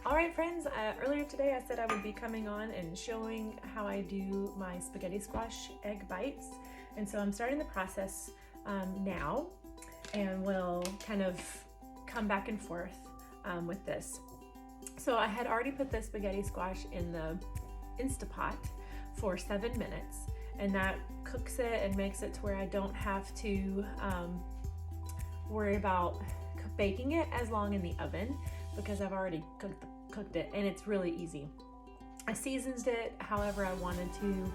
All right, friends, earlier today I said I would be coming on and showing how I do my spaghetti squash egg bites. And so I'm starting the process now, and we'll kind of come back and forth with this. So I had already put the spaghetti squash in the Instapot for 7 minutes, and that cooks it and makes it to where I don't have to worry about baking it as long in the oven, because I've already cooked it, and it's really easy. I seasoned it however I wanted to.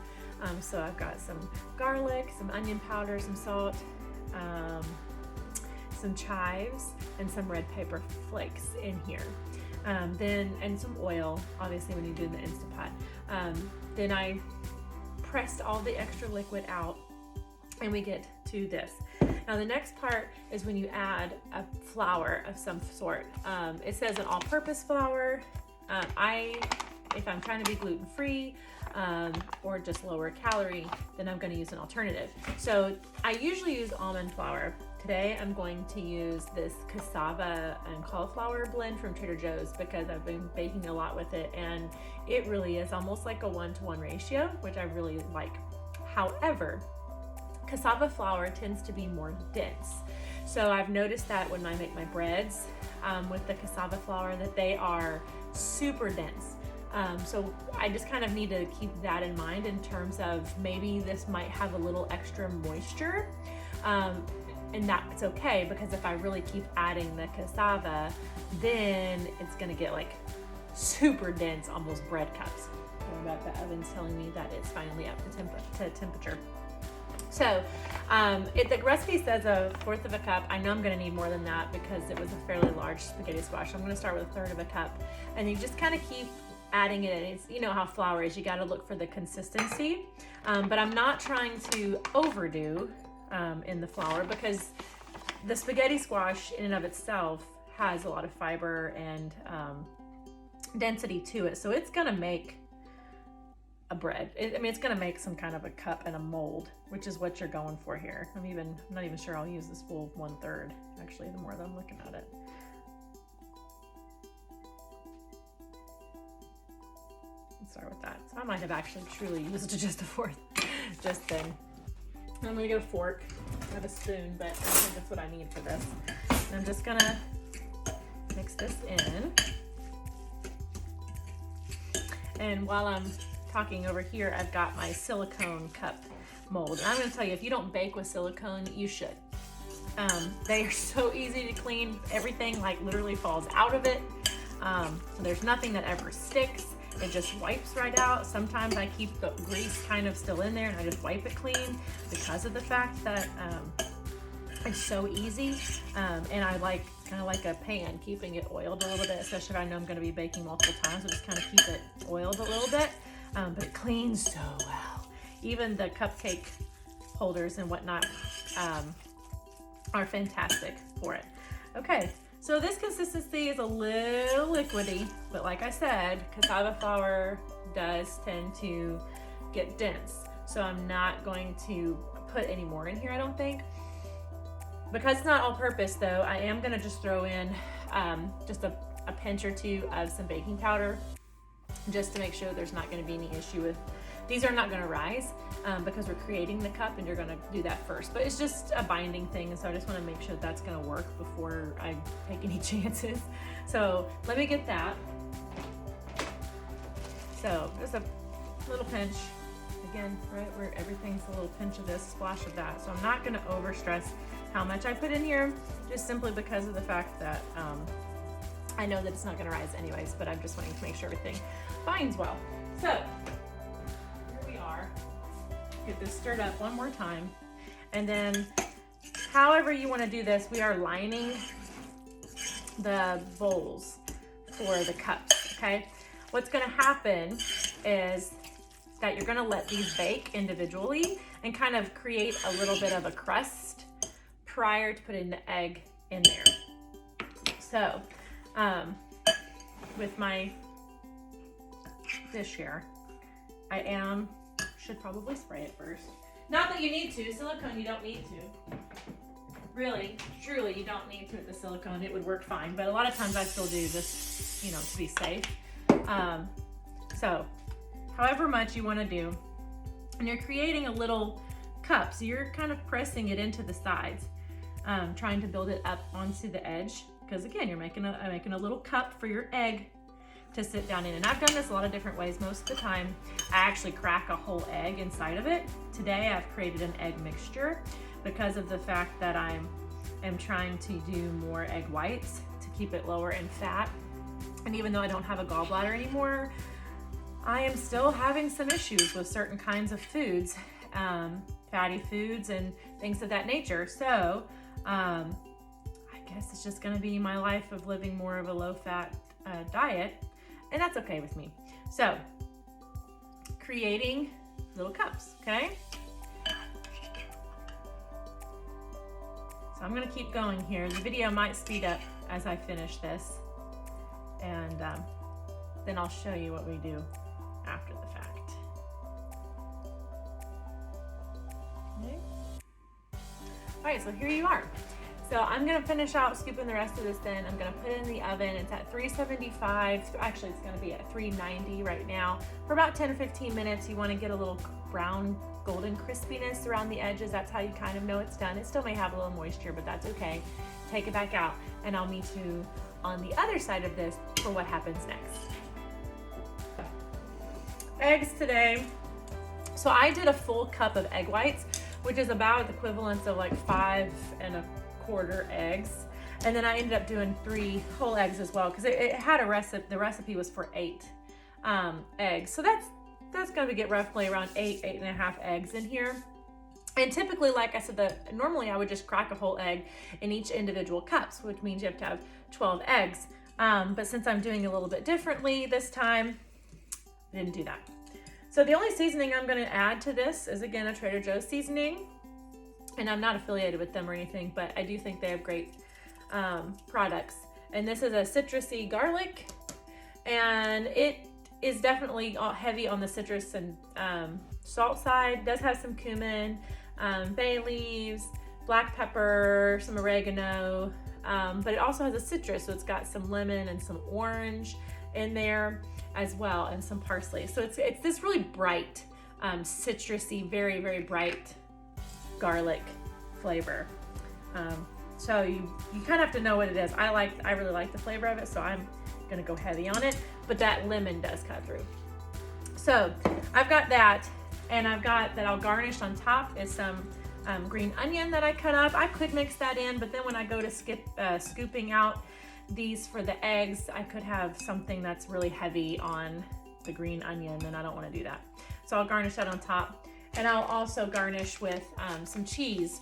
So I've got some garlic, some onion powder, some salt, some chives, and some red pepper flakes in here. And some oil, obviously, when you do the Instapot. Then I pressed all the extra liquid out, and we get to this. Now the next part is when you add a flour of some sort. It says an all-purpose flour. If I'm trying to be gluten-free or just lower calorie, then I'm going to use an alternative. So I usually use almond flour. Today I'm going to use this cassava and cauliflower blend from Trader Joe's, because I've been baking a lot with it, and it really is almost like a 1-to-1 ratio, which I really like. However, cassava flour tends to be more dense. So I've noticed that when I make my breads with the cassava flour, that they are super dense. So I just kind of need to keep that in mind in terms of maybe this might have a little extra moisture. And that's okay, because if I really keep adding the cassava, then it's gonna get like super dense, almost bread cups. The oven's telling me that it's finally up to temperature. So the recipe says 1/4 of a cup. I know I'm gonna need more than that because it was a fairly large spaghetti squash. I'm gonna start with 1/3 of a cup, and you just kind of keep adding it. It's, you know how flour is, you gotta look for the consistency. But I'm not trying to overdo in the flour, because the spaghetti squash in and of itself has a lot of fiber and density to it. So it's gonna make a bread. It's gonna make some kind of a cup and a mold, which is what you're going for here. I'm not even sure I'll use this full 1/3, actually, the more that I'm looking at it. Let's start with that. So I might have actually truly used just a 1/4 just then. I'm gonna get a fork, I have a spoon, but I think that's what I need for this. And I'm just gonna mix this in. And while I'm talking over here, I've got my silicone cup mold. And I'm gonna tell you, if you don't bake with silicone, you should. They are so easy to clean. Everything like literally falls out of it. So there's nothing that ever sticks. It just wipes right out. Sometimes I keep the grease kind of still in there, and I just wipe it clean because of the fact that it's so easy. And I like kind of like a pan, keeping it oiled a little bit, especially if I know I'm gonna be baking multiple times. So just kind of keep it oiled a little bit. But it cleans so well. Even the cupcake holders and whatnot are fantastic for it. Okay, so this consistency is a little liquidy, but like I said, cassava flour does tend to get dense. So I'm not going to put any more in here, I don't think. Because it's not all purpose though, I am gonna just throw in just a pinch or two of some baking powder, just to make sure there's not going to be any issue with, these are not going to rise because we're creating the cup, and you're going to do that first. But it's just a binding thing, and so I just want to make sure that's going to work before I take any chances. So let me get that. So just a little pinch, again, right where everything's a little pinch of this, splash of that. So I'm not going to over stress how much I put in here, just simply because of the fact that I know that it's not going to rise anyways, but I'm just wanting to make sure everything binds well. So here we are. Get this stirred up one more time. And then however you want to do this, we are lining the bowls for the cups, okay? What's going to happen is that you're going to let these bake individually and kind of create a little bit of a crust prior to putting the egg in there. So with my dish here, I should probably spray it first. Not that you need to, silicone you don't need to. Really, truly, you don't need to with the silicone. It would work fine, but a lot of times I still do just to be safe. So however much you want to do, and you're creating a little cup, so you're kind of pressing it into the sides, trying to build it up onto the edge, because again, you're making a little cup for your egg to sit down in. And I've done this a lot of different ways. Most of the time I actually crack a whole egg inside of it. Today I've created an egg mixture because of the fact that I am trying to do more egg whites to keep it lower in fat. And even though I don't have a gallbladder anymore, I am still having some issues with certain kinds of foods, fatty foods and things of that nature. So I guess it's just gonna be my life of living more of a low-fat diet, and that's okay with me. So creating little cups, okay? So I'm gonna keep going here. The video might speed up as I finish this, and then I'll show you what we do after the fact. Okay. All right, so here you are. So I'm gonna finish out scooping the rest of this in. I'm gonna put it in the oven. It's at 375. Actually, it's gonna be at 390 right now for about 10 or 15 minutes. You wanna get a little brown golden crispiness around the edges. That's how you kind of know it's done. It still may have a little moisture, but that's okay. Take it back out, and I'll meet you on the other side of this for what happens next. Eggs today. So I did a full cup of egg whites, which is about the equivalent of like 5 1/4 eggs. And then I ended up doing 3 whole eggs as well, because it had a recipe. The recipe was for 8 eggs. So that's going to get roughly around 8 1/2 eggs in here. And typically, like I said, normally I would just crack a whole egg in each individual cups, which means you have to have 12 eggs. But since I'm doing a little bit differently this time, I didn't do that. So the only seasoning I'm going to add to this is, again, a Trader Joe's seasoning. And I'm not affiliated with them or anything, but I do think they have great products. And this is a citrusy garlic, and it is definitely heavy on the citrus and salt side. It does have some cumin, bay leaves, black pepper, some oregano, but it also has a citrus, so it's got some lemon and some orange in there as well, and some parsley. So it's this really bright, citrusy, very, very bright garlic flavor. So you kind of have to know what it is. I really like the flavor of it, so I'm gonna go heavy on it, but that lemon does cut through. So I've got that, and I've got that I'll garnish on top is some green onion that I cut up. I could mix that in, but then when I go to scooping out these for the eggs, I could have something that's really heavy on the green onion, and I don't want to do that. So I'll garnish that on top, and I'll also garnish with some cheese.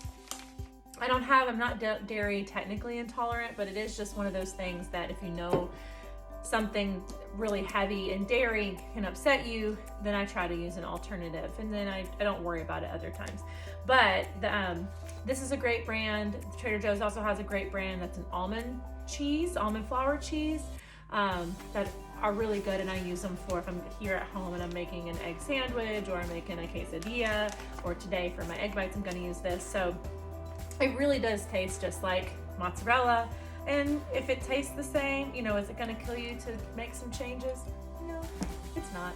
I'm not dairy technically intolerant, but it is just one of those things that if you know something really heavy in dairy can upset you, then I try to use an alternative, and then I don't worry about it other times. But this is a great brand. Trader Joe's also has a great brand that's an almond flour cheese, that are really good, and I use them for if I'm here at home and I'm making an egg sandwich, or I'm making a quesadilla, or today for my egg bites I'm going to use this. So it really does taste just like mozzarella. And if it tastes the same, is it going to kill you to make some changes? No, it's not.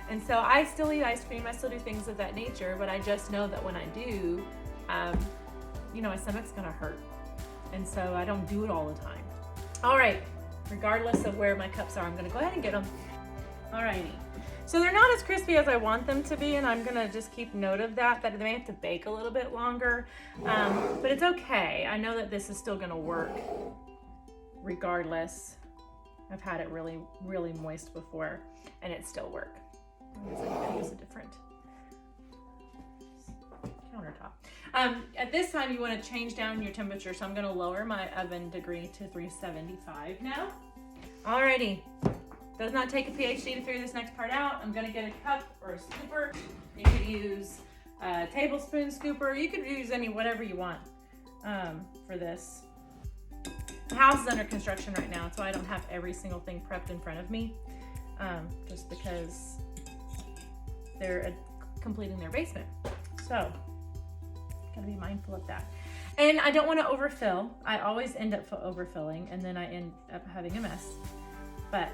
And so I still eat ice cream. I still do things of that nature, but I just know that when I do, my stomach's going to hurt. And so I don't do it all the time. All right, regardless of where my cups are, I'm going to go ahead and get them. All righty. So they're not as crispy as I want them to be, and I'm going to just keep note of that they may have to bake a little bit longer. But it's okay. I know that this is still going to work regardless. I've had it really, really moist before, and it still works. I guess I'm going to use a different countertop. At this time, you want to change down your temperature, so I'm going to lower my oven degree to 375 now. Alrighty. Does not take a PhD to figure this next part out. I'm going to get a cup or a scooper. You could use a tablespoon scooper. You could use whatever you want for this. The house is under construction right now, so I don't have every single thing prepped in front of me, just because they're completing their basement. So, gotta be mindful of that. And I don't want to overfill. I always end up overfilling, and then I end up having a mess. but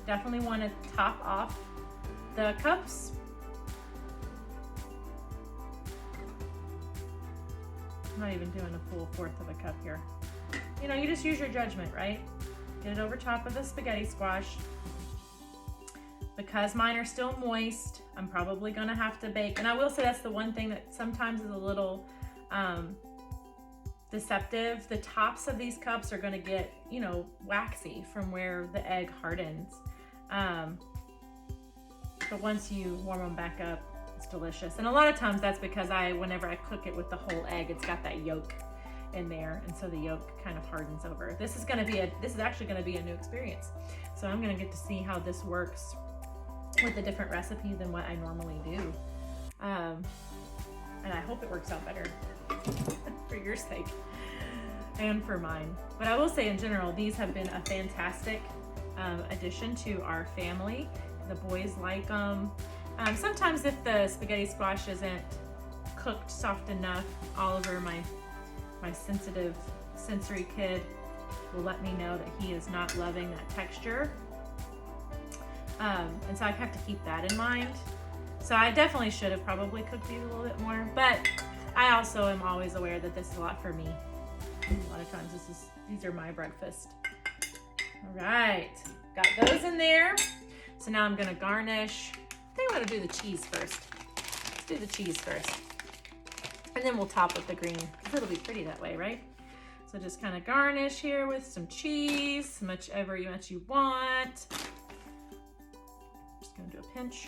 definitely want to top off the cups. I'm not even doing a full 1/4 of a cup here. You know, you just use your judgment, right? Get it over top of the spaghetti squash. Because mine are still moist, I'm probably gonna have to bake. And I will say that's the one thing that sometimes is a little deceptive. The tops of these cups are gonna get, you know, waxy from where the egg hardens. But once you warm them back up, it's delicious. And a lot of times that's because whenever I cook it with the whole egg, it's got that yolk in there, and so the yolk kind of hardens over. This is actually gonna be a new experience. So I'm gonna get to see how this works with a different recipe than what I normally do. And I hope it works out better for your sake and for mine. But I will say in general, these have been a fantastic addition to our family. The boys like them. Sometimes if the spaghetti squash isn't cooked soft enough, Oliver, my sensitive sensory kid, will let me know that he is not loving that texture. And so I have to keep that in mind. So I definitely should have probably cooked these a little bit more, but I also am always aware that this is a lot for me. A lot of times these are my breakfast. All right, got those in there. So now I'm gonna garnish. I think I'm gonna do the cheese first. Let's do the cheese first. And then we'll top with the green, because it'll be pretty that way, right? So just kind of garnish here with some cheese, much you want. Just gonna do a pinch,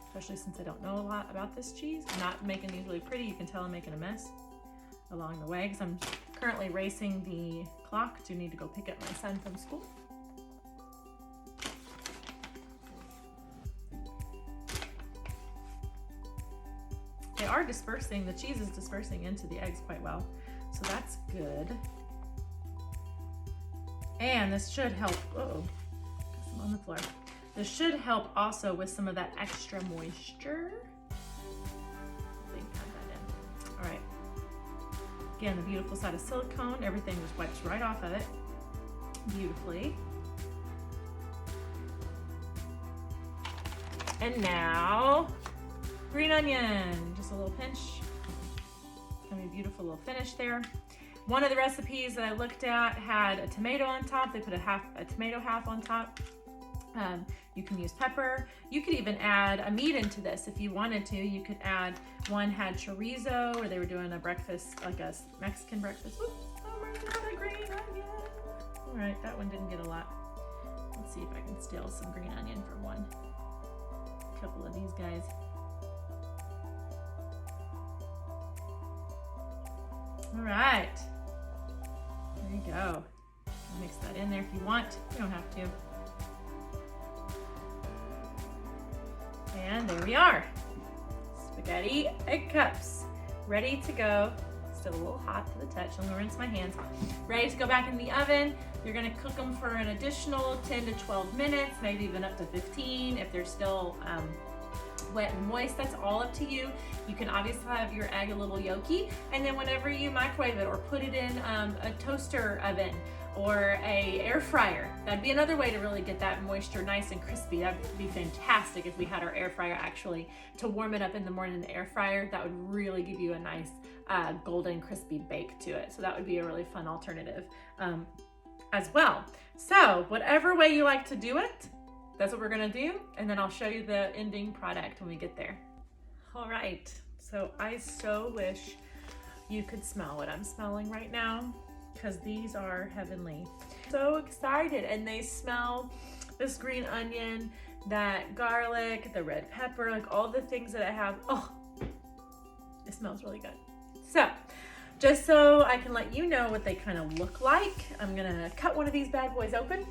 especially since I don't know a lot about this cheese. I'm not making these really pretty. You can tell I'm making a mess along the way, because I'm currently racing the clock to need to go pick up my son from school. They are dispersing, the cheese is dispersing into the eggs quite well, so that's good. And this should help, got some on the floor. This should help also with some of that extra moisture. Add that in. All right. Again, the beautiful side of silicone, everything just wipes right off of it beautifully. And now, green onion, just a little pinch. It's gonna be a beautiful little finish there. One of the recipes that I looked at had a tomato on top. They put a tomato half on top. You can use pepper. You could even add a meat into this if you wanted to. You could add, one had chorizo, or they were doing a breakfast, like a Mexican breakfast. Oops, oh my God, a green onion. All right, that one didn't get a lot. Let's see if I can steal some green onion from a couple of these guys. All right, there you go. Mix that in there if you want. You don't have to. And there we are. Spaghetti egg cups, ready to go. Still a little hot to the touch. I'm gonna rinse my hands. Ready to go back in the oven. You're gonna cook them for an additional 10 to 12 minutes, maybe even up to 15 if they're still wet and moist. That's all up to you. You can obviously have your egg a little yolky, and then whenever you microwave it or put it in a toaster oven or a air fryer, that'd be another way to really get that moisture nice and crispy. That would be fantastic if we had our air fryer actually to warm it up in the morning in the air fryer. That would really give you a nice golden crispy bake to it. So that would be a really fun alternative as well. So whatever way you like to do it, that's what we're gonna do, and then I'll show you the ending product when we get there. All right, so I so wish you could smell what I'm smelling right now, because these are heavenly. So excited, and they smell this green onion, that garlic, the red pepper, like all the things that I have. Oh, it smells really good. So just so I can let you know what they kind of look like, I'm gonna cut one of these bad boys open.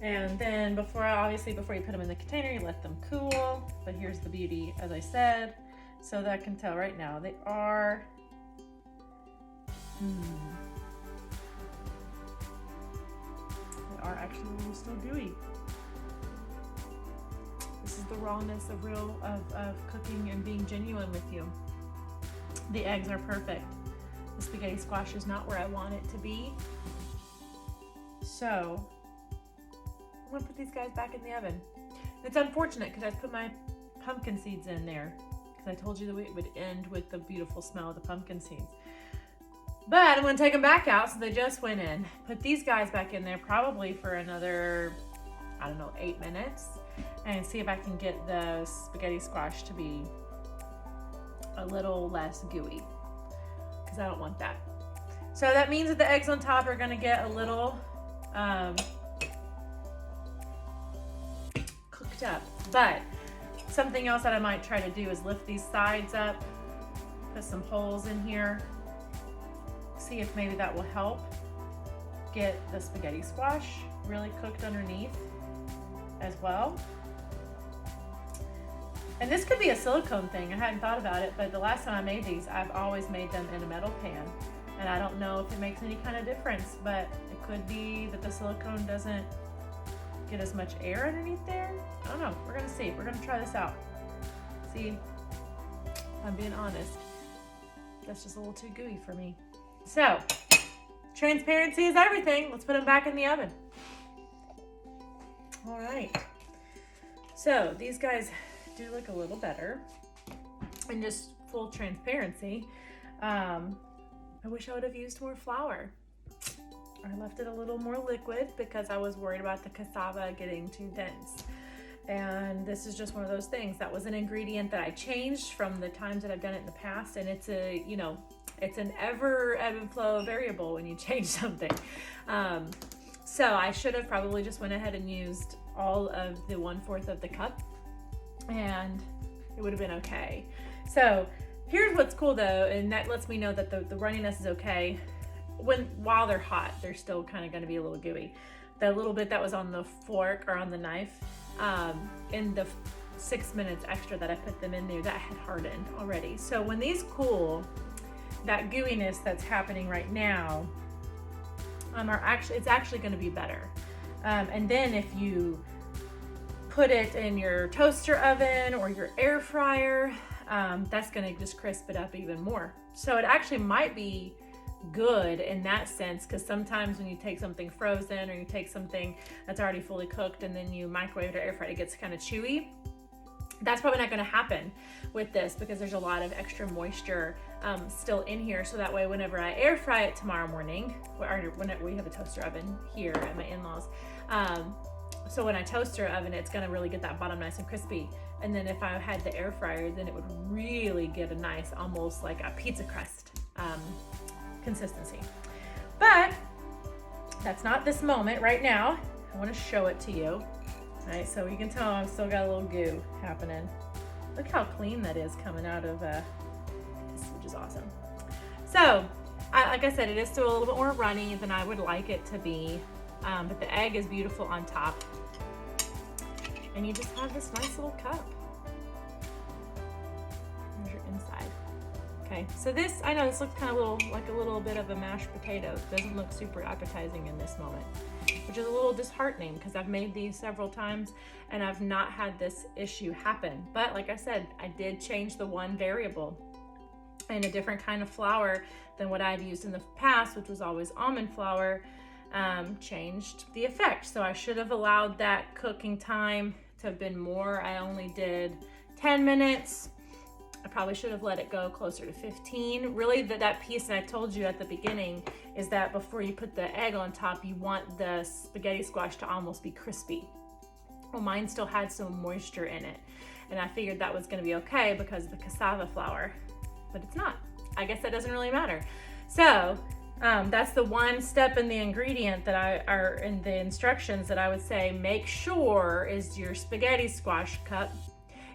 And then before you put them in the container, you let them cool. But here's the beauty, as I said, so that I can tell right now, they are, they are actually still gooey. This is the rawness of cooking and being genuine with you. The eggs are perfect. The spaghetti squash is not where I want it to be. So I'm gonna put these guys back in the oven. It's unfortunate because I put my pumpkin seeds in there because I told you that it would end with the beautiful smell of the pumpkin seeds. But I'm gonna take them back out, so they just went in. Put these guys back in there probably for another, I don't know, 8 minutes, and see if I can get the spaghetti squash to be a little less gooey, because I don't want that. So that means that the eggs on top are gonna get a little cooked up. But something else that I might try to do is lift these sides up, put some holes in here, see if maybe that will help get the spaghetti squash really cooked underneath as well. And this could be a silicone thing. I hadn't thought about it, but the last time I made these, I've always made them in a metal pan. And I don't know if it makes any kind of difference, but it could be that the silicone doesn't get as much air underneath there. I don't know. We're gonna see. We're gonna try this out. See, if I'm being honest, that's just a little too gooey for me. So, transparency is everything. Let's put them back in the oven. All right. So these guys do look a little better. And just full transparency, I wish I would have used more flour. I left it a little more liquid because I was worried about the cassava getting too dense. And this is just one of those things. That was an ingredient that I changed from the times that I've done it in the past. And it's a, you know, it's an ever ebb and flow variable when you change something. So I should have probably just went ahead and used all of the 1/4 of the cup, and it would have been okay. So here's what's cool though, and that lets me know that the runniness is okay. While they're hot, they're still kind of going to be a little gooey. The little bit that was on the fork or on the knife, in the 6 minutes extra that I put them in there, that had hardened already. So when these cool, that gooiness that's happening right now, it's actually going to be better. And then if you put it in your toaster oven or your air fryer, that's going to just crisp it up even more. So it actually might be good in that sense, because sometimes when you take something frozen or you take something that's already fully cooked and then you microwave it or air fry it, gets kind of chewy. That's probably not going to happen with this because there's a lot of extra moisture still in here. So that way, whenever I air fry it tomorrow morning, or whenever we have a toaster oven here at my in-laws, so when I toaster oven, it's going to really get that bottom nice and crispy. And then if I had the air fryer, then it would really get a nice, almost like a pizza crust consistency. But that's not this moment right now. I want to show it to you. All right, so you can tell I've still got a little goo happening. Look how clean that is coming out of this, which is awesome. So, like I said, it is still a little bit more runny than I would like it to be, but the egg is beautiful on top. And you just have this nice little cup. There's your inside. Okay, so this, I know this looks kind of like a little bit of a mashed potato. It doesn't look super appetizing in this moment, which is a little disheartening because I've made these several times and I've not had this issue happen. But like I said, I did change the one variable and a different kind of flour than what I've used in the past, which was always almond flour, changed the effect. So I should have allowed that cooking time to have been more. I only did 10 minutes. I probably should have let it go closer to 15. Really, that piece that I told you at the beginning is that before you put the egg on top, you want the spaghetti squash to almost be crispy. Well, mine still had some moisture in it, and I figured that was going to be okay because of the cassava flour, but it's not. I guess that doesn't really matter. So that's the one step in the ingredient that are in the instructions that I would say make sure is your spaghetti squash cup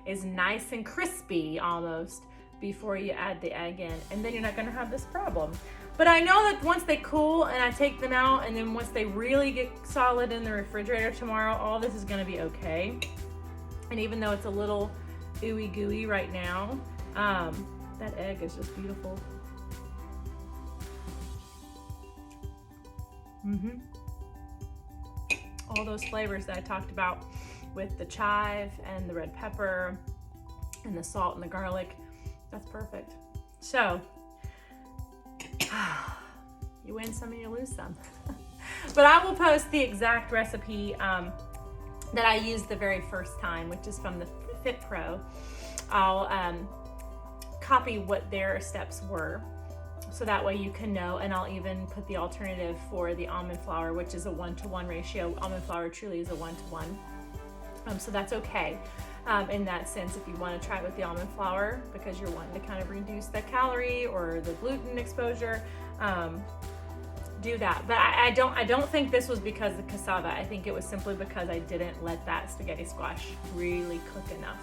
is nice and crispy almost before you add the egg in, and then you're not going to have this problem. But I know that once they cool and I take them out, and then once they really get solid in the refrigerator tomorrow, all this is going to be okay. And even though it's a little ooey gooey right now, that egg is just beautiful. All those flavors that I talked about with the chive and the red pepper and the salt and the garlic, that's perfect. So you win some and you lose some. But I will post the exact recipe that I used the very first time, which is from the Fit Pro. I'll copy what their steps were, so that way you can know, and I'll even put the alternative for the almond flour, which is a 1-to-1 ratio. Almond flour truly is a 1-to-1. So that's okay in that sense if you want to try it with the almond flour because you're wanting to kind of reduce the calorie or the gluten exposure. Do that. But I don't think this was because of cassava. I think it was simply because I didn't let that spaghetti squash really cook enough.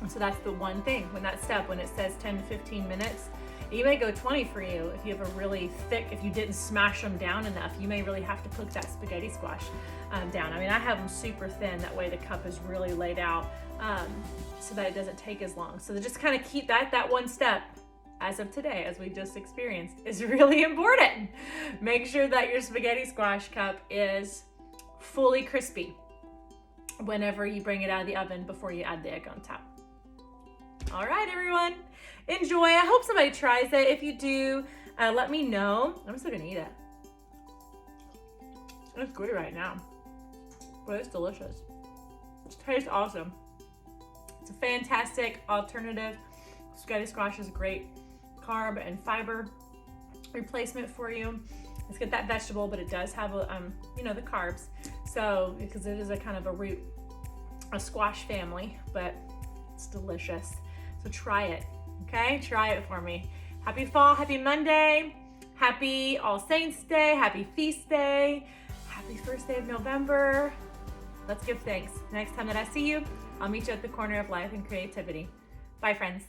So that's the one thing when that step, when it says 10 to 15 minutes, you may go 20 for you if you have a really thick, if you didn't smash them down enough, you may really have to cook that spaghetti squash down. I mean, I have them super thin, that way the cup is really laid out so that it doesn't take as long. So just kind of keep that one step, as of today, as we just experienced, is really important. Make sure that your spaghetti squash cup is fully crispy whenever you bring it out of the oven before you add the egg on top. All right, everyone, enjoy. I hope somebody tries it. If you do, let me know. I'm still gonna eat it. It's good right now, but it's delicious. It tastes awesome. It's a fantastic alternative. Spaghetti squash is a great carb and fiber replacement for you. It's got that vegetable, but it does have the carbs. So because it is a kind of a squash family, but it's delicious. So try it, okay? Try it for me. Happy fall, happy Monday, happy All Saints Day, happy Feast Day, happy first day of November. Let's give thanks. Next time that I see you, I'll meet you at the corner of life and creativity. Bye, friends.